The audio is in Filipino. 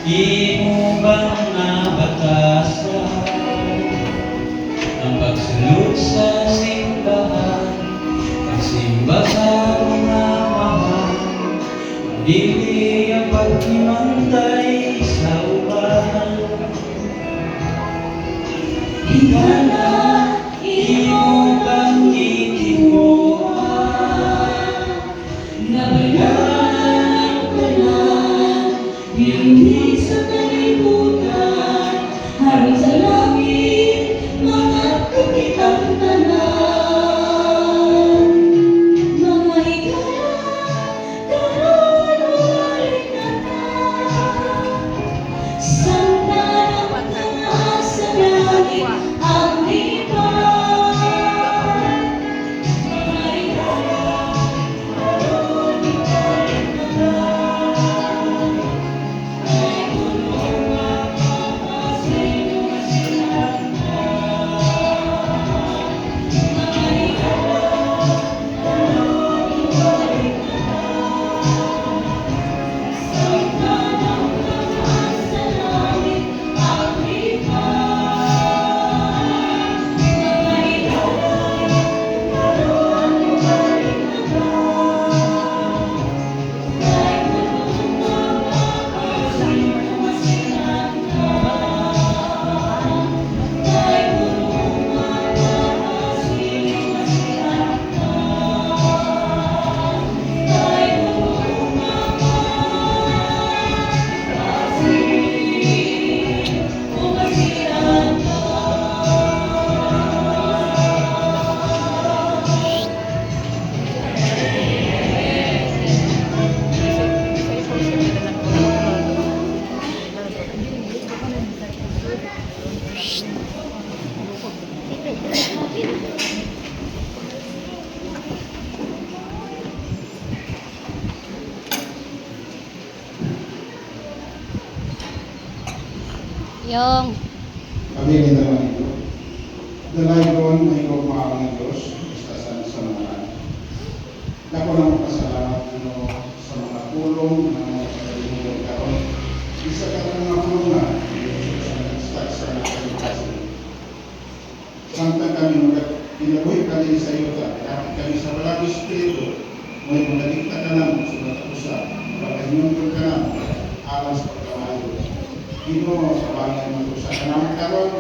Imo bang nabatasan ang pagsulod sa simbahan, pagsimba sa mga mahal, dili ang paghimantay sa uban. Higala, imo bang gitinuha na bayaran ang tanan, hindi sa kalibutan, haring sa langit, mga kakitang tanan. Mga higala, karon balik na ta, santa ng mga sa langit ang lipan. Mga higala, karon balik na ta, ay punong mapapasinusilan ka. Mga higala, karon balik na ta, santa ng mga sa langit ang lipan. Mga higala, karon balik na ta, ay punong mapapasinusilan ka. Ay punong mapapasinusilan ka. Ay punong mapapasinusilan ka. Yung Pamilya naman ito. Dalay doon ay kumahal ng Diyos, basta sa mga Dako lang pasalamat sa mga tulong na mga pagkalimutong karon. Isa ka ng mga tulong na start sa nakalimutan. Samtang kami pinabuhi kami sa iyo, dapat kami sa walang espiritu, may magalikta ka naman sa matapusa, pagkanyong ka naman, alas pagkamayo. Ino sa bagay matusa ka naman karon,